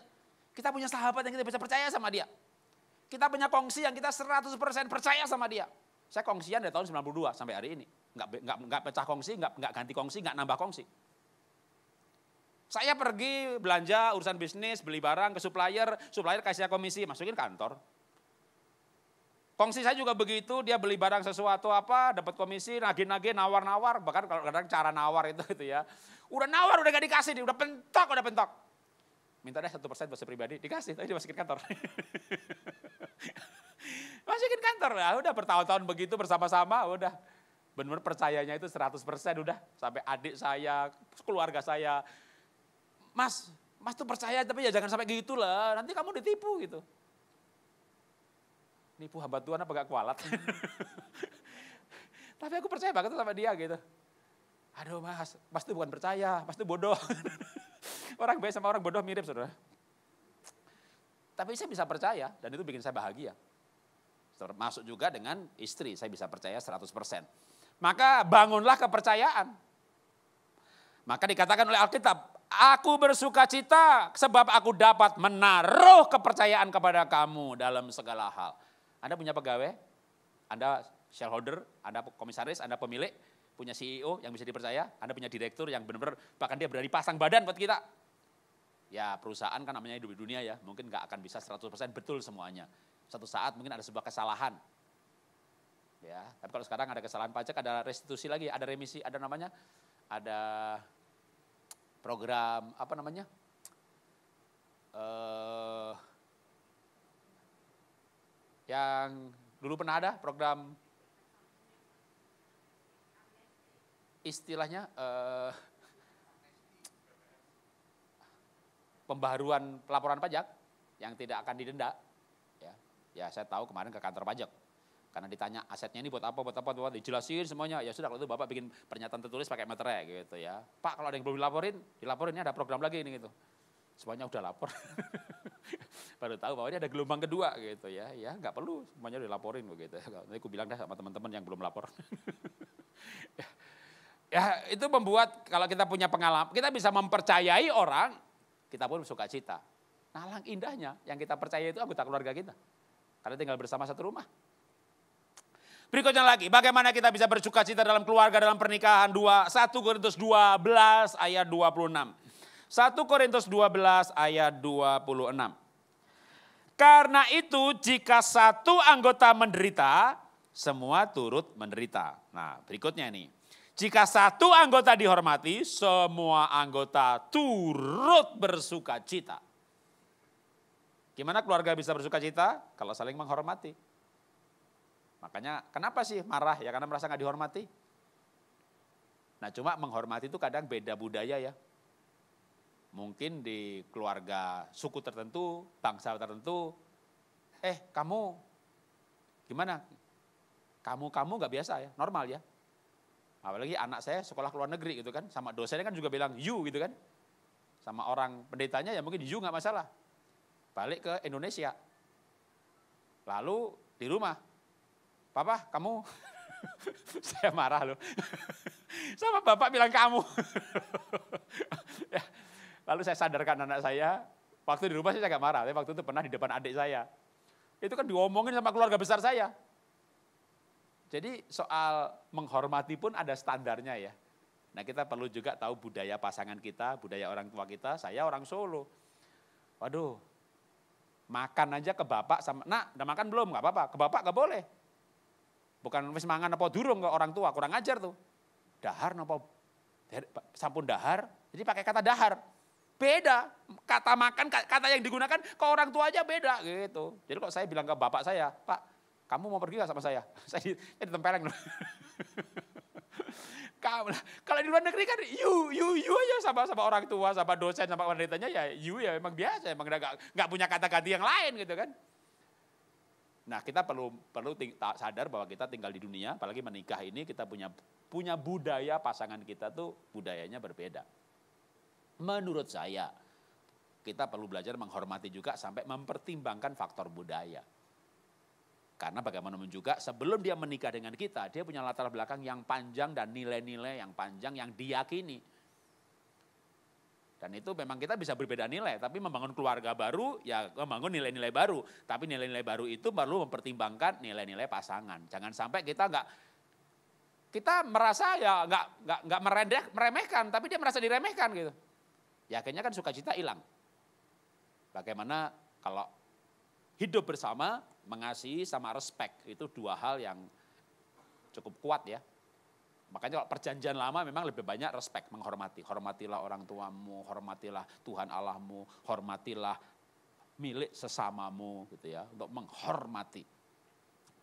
Kita punya sahabat yang kita bisa percaya sama dia. Kita punya kongsi yang kita 100% percaya sama dia. Saya kongsian dari tahun 92 sampai hari ini. Nggak pecah kongsi, nggak ganti kongsi, nggak nambah kongsi. Saya pergi belanja urusan bisnis, beli barang ke supplier kasih komisi, masukin kantor. Kongsi saya juga begitu, dia beli barang sesuatu dapat komisi, nagih-nagih, nawar-nawar, bahkan kalau kadang cara nawar itu ya. Udah nawar, udah gak dikasih, udah pentok. Minta deh 1% buat saya pribadi, dikasih, tapi dimasukin kantor. Masukin kantor, ya udah bertahun-tahun begitu bersama-sama, udah. Benar-benar percayanya itu 100% udah. Sampai adik saya, keluarga saya, Mas tuh percaya tapi ya jangan sampai gitu lah, nanti kamu ditipu gitu. Nipu hamba Tuhan apa gak kualat. Tapi aku percaya banget sama dia gitu. Aduh mas itu bukan percaya, mas itu bodoh. Orang baik sama orang bodoh mirip saudara. Tapi saya bisa percaya dan itu bikin saya bahagia. Termasuk juga dengan istri, saya bisa percaya 100%. Maka bangunlah kepercayaan. Maka dikatakan oleh Alkitab, aku bersuka cita sebab aku dapat menaruh kepercayaan kepada kamu dalam segala hal. Anda punya pegawai, Anda shareholder, Anda komisaris, Anda pemilik, punya CEO yang bisa dipercaya, Anda punya direktur yang benar-benar bahkan dia berani pasang badan buat kita. Ya perusahaan kan namanya hidup di dunia ya, mungkin gak akan bisa 100% betul semuanya. Suatu saat mungkin ada sebuah kesalahan. Ya, tapi kalau sekarang ada kesalahan pajak, ada restitusi lagi, ada remisi, ada namanya, ada program yang dulu pernah ada program istilahnya pembaharuan pelaporan pajak yang tidak akan didenda. Ya saya tahu kemarin ke kantor pajak karena ditanya asetnya ini buat apa, dijelasin semuanya. Ya sudah kalau itu Bapak bikin pernyataan tertulis pakai materai gitu ya. Pak kalau ada yang belum dilaporin ini ada program lagi ini gitu. Semuanya udah lapor. Baru tahu bahwa ini ada gelombang kedua gitu ya. Ya nggak perlu semuanya dilaporin begitu. Nanti aku bilang dah sama teman-teman yang belum lapor. Ya itu membuat kalau kita punya pengalaman, kita bisa mempercayai orang, kita pun suka cita. Nah alangkah indahnya yang kita percaya itu anggota keluarga kita. Karena tinggal bersama satu rumah. Berikutnya lagi, bagaimana kita bisa bersuka cita dalam keluarga, dalam pernikahan. 1 Korintus 12 ayat 26. 1 Korintus 12 ayat 26. Karena itu jika satu anggota menderita, semua turut menderita. Nah berikutnya nih. Jika satu anggota dihormati, semua anggota turut bersuka cita. Gimana keluarga bisa bersuka cita? Kalau saling menghormati. Makanya kenapa sih marah? Ya karena merasa gak dihormati. Nah cuma menghormati itu kadang beda budaya ya. Mungkin di keluarga suku tertentu, bangsa tertentu, kamu gimana? Kamu nggak biasa ya, normal ya. Apalagi anak saya sekolah ke luar negeri gitu kan, sama dosennya kan juga bilang you gitu kan. Sama orang pendetanya ya mungkin you nggak masalah. Balik ke Indonesia. Lalu di rumah, Papa kamu, saya marah loh. Sama bapak bilang kamu. Ya, lalu saya sadarkan anak saya, waktu di rumah saya nggak marah, tapi waktu itu pernah di depan adik saya. Itu kan diomongin sama keluarga besar saya. Jadi soal menghormati pun ada standarnya ya. Nah kita perlu juga tahu budaya pasangan kita, budaya orang tua kita. Saya orang Solo. Waduh, makan aja ke bapak sama, nak udah makan belum? Gak apa-apa, ke bapak gak boleh. Bukan wis mangan apa durung ke orang tua, kurang ajar tuh. Dahar apa, sampun dahar, jadi pakai kata dahar. Beda, kata makan, kata yang digunakan ke orang tua aja beda gitu. Jadi kok saya bilang ke bapak saya, Pak, kamu mau pergi gak sama saya? Saya ditempeleng loh. Kalau di luar negeri kan you aja sama orang tua, sama dosen, sama pendetanya ya you ya memang biasa, emang nggak punya kata ganti yang lain gitu kan. Nah kita perlu sadar bahwa kita tinggal di dunia, apalagi menikah ini kita punya budaya pasangan kita tuh budayanya berbeda. Menurut saya kita perlu belajar menghormati juga sampai mempertimbangkan faktor budaya. Karena bagaimanapun juga sebelum dia menikah dengan kita, dia punya latar belakang yang panjang dan nilai-nilai yang panjang yang diyakini. Dan itu memang kita bisa berbeda nilai, tapi membangun keluarga baru, ya membangun nilai-nilai baru. Tapi nilai-nilai baru itu perlu mempertimbangkan nilai-nilai pasangan. Jangan sampai kita merasa ya nggak meremehkan, tapi dia merasa diremehkan gitu. Ya akhirnya kan sukacita hilang. Bagaimana kalau hidup bersama, mengasihi sama respect, itu dua hal yang cukup kuat ya. Makanya kalau perjanjian lama memang lebih banyak respect, menghormati. Hormatilah orang tuamu, hormatilah Tuhan Allahmu, hormatilah milik sesamamu gitu ya, untuk menghormati.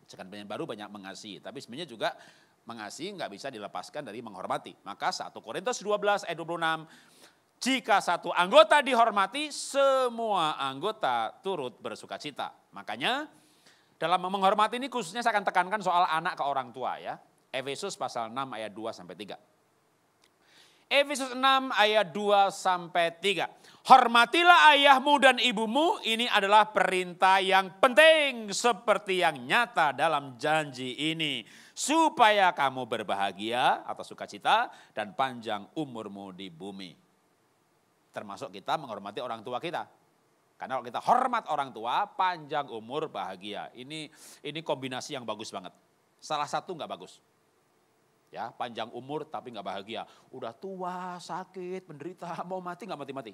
Sekarang baru banyak mengasihi, tapi sebenarnya juga mengasihi nggak bisa dilepaskan dari menghormati. Maka 1 Korintus 12 ayat 26, jika satu anggota dihormati, semua anggota turut bersukacita. Makanya dalam menghormati ini khususnya saya akan tekankan soal anak ke orang tua ya. Efesus pasal 6 ayat 2 sampai 3. Efesus 6 ayat 2 sampai 3. Hormatilah ayahmu dan ibumu, ini adalah perintah yang penting seperti yang nyata dalam janji ini. Supaya kamu berbahagia atau sukacita dan panjang umurmu di bumi. Termasuk kita menghormati orang tua kita. Karena kalau kita hormat orang tua, panjang umur, bahagia. Ini kombinasi yang bagus banget. Salah satu nggak bagus. Ya, panjang umur tapi nggak bahagia. Udah tua, sakit, menderita, mau mati nggak mati-mati.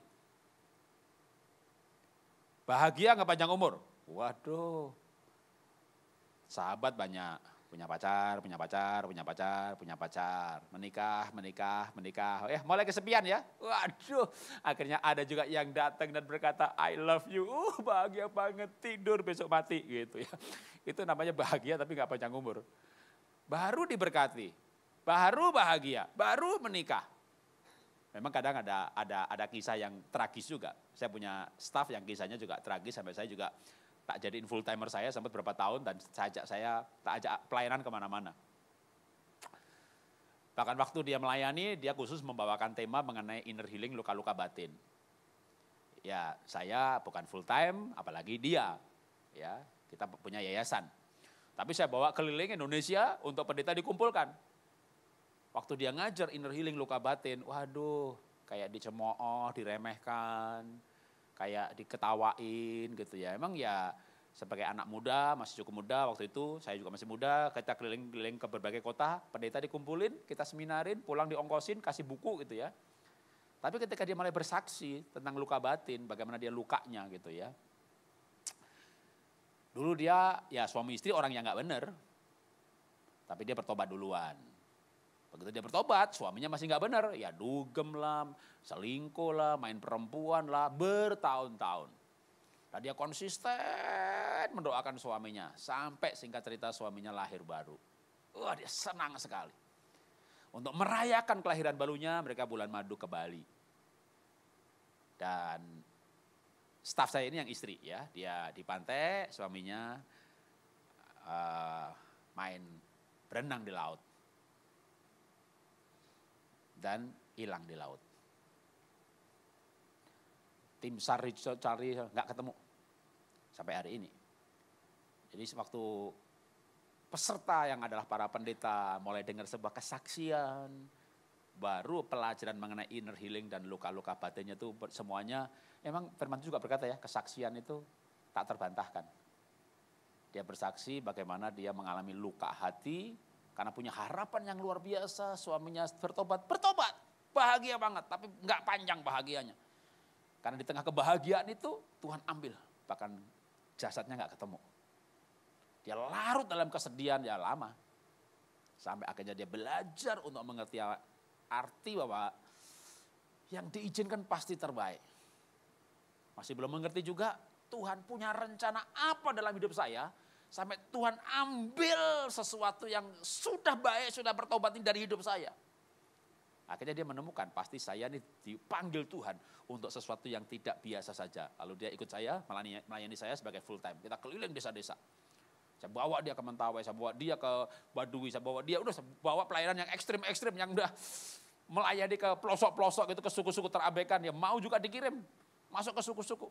Bahagia nggak panjang umur? Waduh, sahabat banyak. Punya pacar, menikah. Mulai kesepian ya. Waduh, akhirnya ada juga yang datang dan berkata, I love you. Bahagia banget, tidur besok mati gitu ya. Itu namanya bahagia tapi gak panjang umur. Baru diberkati, baru bahagia, baru menikah. Memang kadang ada kisah yang tragis juga. Saya punya staff yang kisahnya juga tragis, sampai saya juga tak jadiin full timer saya sampai berapa tahun dan tak ajak pelayanan kemana-mana. Bahkan waktu dia melayani, dia khusus membawakan tema mengenai inner healing, luka-luka batin. Ya saya bukan full time, apalagi dia. Ya kita punya yayasan. Tapi saya bawa keliling Indonesia untuk pendeta dikumpulkan. Waktu dia ngajar inner healing, luka batin, waduh kayak dicemooh, diremehkan, kayak diketawain gitu ya. Emang ya sebagai anak muda, masih cukup muda waktu itu, saya juga masih muda, kita keliling-keliling ke berbagai kota, pendeta dikumpulin, kita seminarin, pulang diongkosin, kasih buku gitu ya. Tapi ketika dia mulai bersaksi tentang luka batin, bagaimana dia lukanya gitu ya. Dulu dia ya suami istri orang yang gak benar, tapi dia bertobat duluan. Begitu dia bertobat, suaminya masih gak benar, ya dugem lah, selingkuh lah, main perempuan lah, bertahun-tahun. Dan dia konsisten mendoakan suaminya, sampai singkat cerita suaminya lahir baru. Wah dia senang sekali. Untuk merayakan kelahiran barunya, mereka bulan madu ke Bali. Dan staf saya ini yang istri ya, dia di pantai, suaminya main berenang di laut. Dan hilang di laut. Tim SAR cari nggak ketemu sampai hari ini. Jadi waktu peserta yang adalah para pendeta mulai dengar sebuah kesaksian, baru pelajaran mengenai inner healing dan luka-luka batinnya itu semuanya, memang firman juga berkata ya, kesaksian itu tak terbantahkan. Dia bersaksi bagaimana dia mengalami luka hati, karena punya harapan yang luar biasa, suaminya bertobat, bahagia banget, tapi nggak panjang bahagianya. Karena di tengah kebahagiaan itu Tuhan ambil, bahkan jasadnya nggak ketemu. Dia larut dalam kesedihan ya lama. Sampai akhirnya dia belajar untuk mengerti arti bahwa yang diizinkan pasti terbaik. Masih belum mengerti juga Tuhan punya rencana apa dalam hidup saya. Sampai Tuhan ambil sesuatu yang sudah baik, sudah bertobat dari hidup saya. Akhirnya dia menemukan pasti saya ini dipanggil Tuhan untuk sesuatu yang tidak biasa saja. Lalu dia ikut saya, melayani saya sebagai full time. Kita keliling desa-desa. Saya bawa dia ke Mentawai, saya bawa dia ke Baduy, saya bawa pelayanan yang ekstrim-ekstrim, yang udah melayani ke pelosok-pelosok gitu, ke suku-suku terabaikan. Dia mau juga dikirim, masuk ke suku-suku.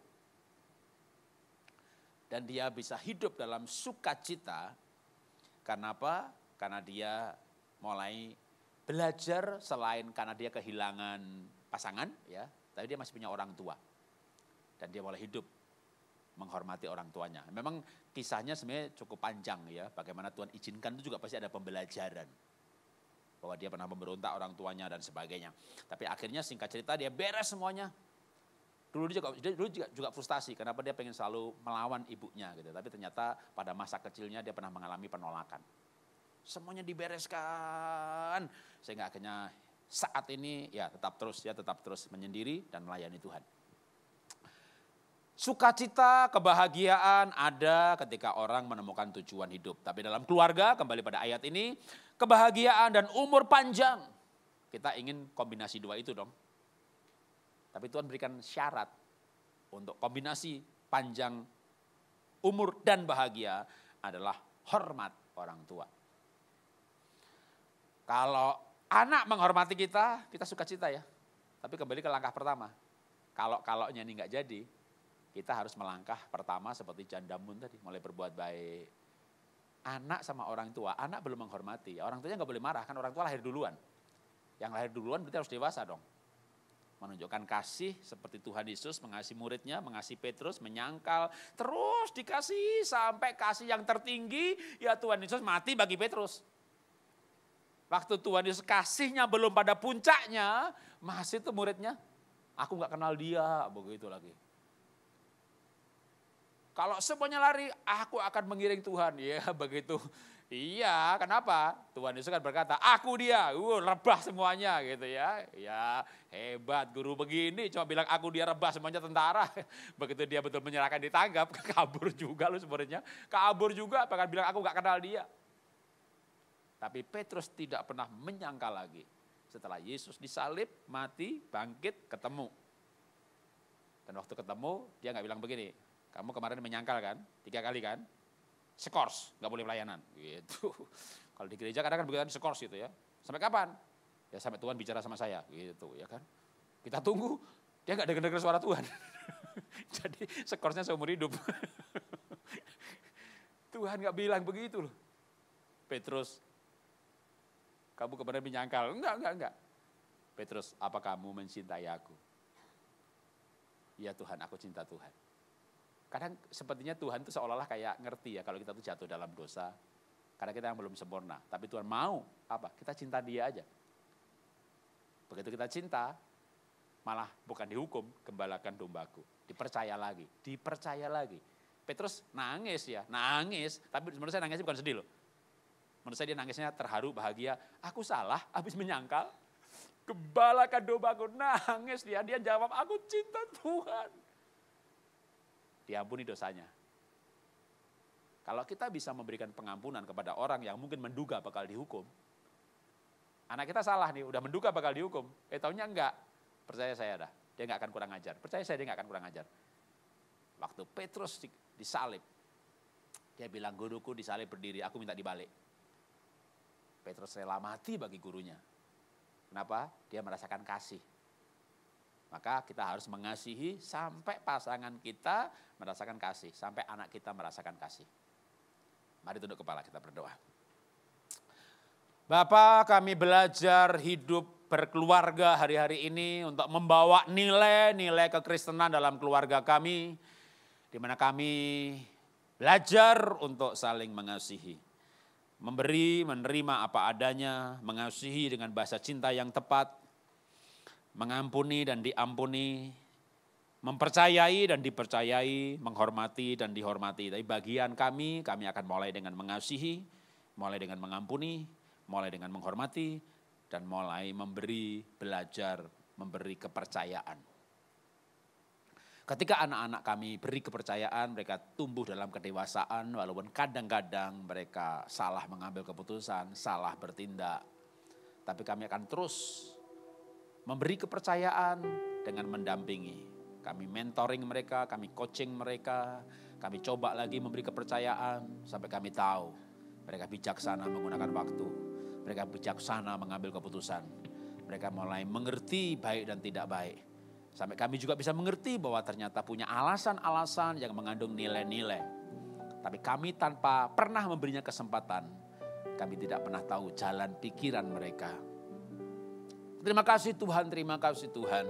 Dan dia bisa hidup dalam sukacita, karena apa? Karena dia mulai belajar selain karena dia kehilangan pasangan, ya, tapi dia masih punya orang tua. Dan dia mulai hidup menghormati orang tuanya. Memang kisahnya sebenarnya cukup panjang ya, bagaimana Tuhan izinkan itu juga pasti ada pembelajaran. Bahwa dia pernah memberontak orang tuanya dan sebagainya. Tapi akhirnya singkat cerita dia beres semuanya. Dulu juga frustasi, kenapa dia pengen selalu melawan ibunya gitu. Tapi ternyata pada masa kecilnya dia pernah mengalami penolakan. Semuanya dibereskan, sehingga akhirnya saat ini ya tetap terus menyendiri dan melayani Tuhan. Sukacita, kebahagiaan ada ketika orang menemukan tujuan hidup. Tapi dalam keluarga, kembali pada ayat ini, kebahagiaan dan umur panjang. Kita ingin kombinasi dua itu dong. Tapi Tuhan berikan syarat untuk kombinasi panjang umur dan bahagia adalah hormat orang tua. Kalau anak menghormati kita sukacita ya. Tapi kembali ke langkah pertama. Kalau-kalaunya ini nggak jadi, kita harus melangkah pertama seperti Jandamun tadi, mulai berbuat baik. Anak sama orang tua, anak belum menghormati, orang tuanya nggak boleh marah, kan orang tua lahir duluan. Yang lahir duluan berarti harus dewasa dong. Menunjukkan kasih seperti Tuhan Yesus mengasihi muridnya, mengasihi Petrus, menyangkal, terus dikasih sampai kasih yang tertinggi, ya Tuhan Yesus mati bagi Petrus. Waktu Tuhan Yesus kasihnya belum pada puncaknya, masih tuh muridnya, aku nggak kenal dia, begitu lagi. Kalau semuanya lari, aku akan mengiring Tuhan. Ya begitu. Iya, kenapa? Tuhan Yesus kan berkata, aku dia. Rebah semuanya gitu ya. Ya hebat guru begini, cuma bilang aku dia, rebah semuanya tentara. Begitu dia betul menyerahkan, ditangkap, kabur juga lu sebenarnya. Kabur juga, bahkan bilang aku gak kenal dia. Tapi Petrus tidak pernah menyangka lagi. Setelah Yesus disalib, mati, bangkit, ketemu. Dan waktu ketemu, dia gak bilang begini, kamu kemarin menyangkal kan, 3 kali kan, skors, gak boleh pelayanan. Gitu. Kalau di gereja kadang kan begitu skors gitu ya. Sampai kapan? Ya sampai Tuhan bicara sama saya, gitu ya kan. Kita tunggu, dia gak dengar suara Tuhan. Jadi skorsnya seumur hidup. Tuhan gak bilang begitu loh. Petrus, kamu kemarin menyangkal. Enggak. Petrus, apa kamu mencintai aku? Ya Tuhan, aku cinta Tuhan. Kadang sepertinya Tuhan itu seolah-olah kayak ngerti ya kalau kita tuh jatuh dalam dosa. Karena kita yang belum sempurna. Tapi Tuhan mau apa? Kita cinta dia aja. Begitu kita cinta, malah bukan dihukum, gembalakan dombaku. Dipercaya lagi. Petrus nangis ya, nangis. Tapi menurut saya nangisnya bukan sedih loh. Menurut saya dia nangisnya terharu, bahagia. Aku salah, habis menyangkal. Gembalakan dombaku, nangis dia. Dia jawab, aku cinta Tuhan. Diampuni dosanya. Kalau kita bisa memberikan pengampunan kepada orang yang mungkin menduga bakal dihukum, Anak kita salah nih, udah menduga bakal dihukum. Taunya enggak. Percaya saya dah, dia enggak akan kurang ajar. Percaya saya, dia enggak akan kurang ajar. Waktu Petrus disalib, dia bilang, guruku disalib berdiri, aku minta dibalik. Petrus rela mati bagi gurunya. Kenapa? Dia merasakan kasih. Maka kita harus mengasihi sampai pasangan kita merasakan kasih. Sampai anak kita merasakan kasih. Mari tunduk kepala, kita berdoa. Bapa, kami belajar hidup berkeluarga hari-hari ini untuk membawa nilai-nilai kekristenan dalam keluarga kami. Di mana kami belajar untuk saling mengasihi. Memberi, menerima apa adanya, mengasihi dengan bahasa cinta yang tepat, mengampuni dan diampuni, mempercayai dan dipercayai, menghormati dan dihormati. Tapi bagian kami akan mulai dengan mengasihi, mulai dengan mengampuni, mulai dengan menghormati, dan mulai memberi, belajar, memberi kepercayaan. Ketika anak-anak kami beri kepercayaan, mereka tumbuh dalam kedewasaan, walaupun kadang-kadang mereka salah mengambil keputusan, salah bertindak. Tapi kami akan terus memberi kepercayaan dengan mendampingi. Kami mentoring mereka, kami coaching mereka, kami coba lagi memberi kepercayaan sampai kami tahu mereka bijaksana menggunakan waktu, mereka bijaksana mengambil keputusan, mereka mulai mengerti baik dan tidak baik. Sampai kami juga bisa mengerti bahwa ternyata punya alasan-alasan yang mengandung nilai-nilai. Tapi kami tanpa pernah memberinya kesempatan, kami tidak pernah tahu jalan pikiran mereka. Terima kasih Tuhan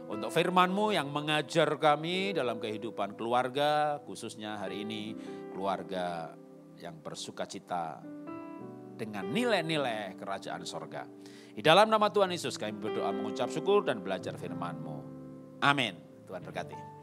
untuk firman-Mu yang mengajar kami dalam kehidupan keluarga, khususnya hari ini keluarga yang bersukacita dengan nilai-nilai kerajaan sorga. Di dalam nama Tuhan Yesus kami berdoa mengucap syukur dan belajar firman-Mu. Amin. Tuhan berkati.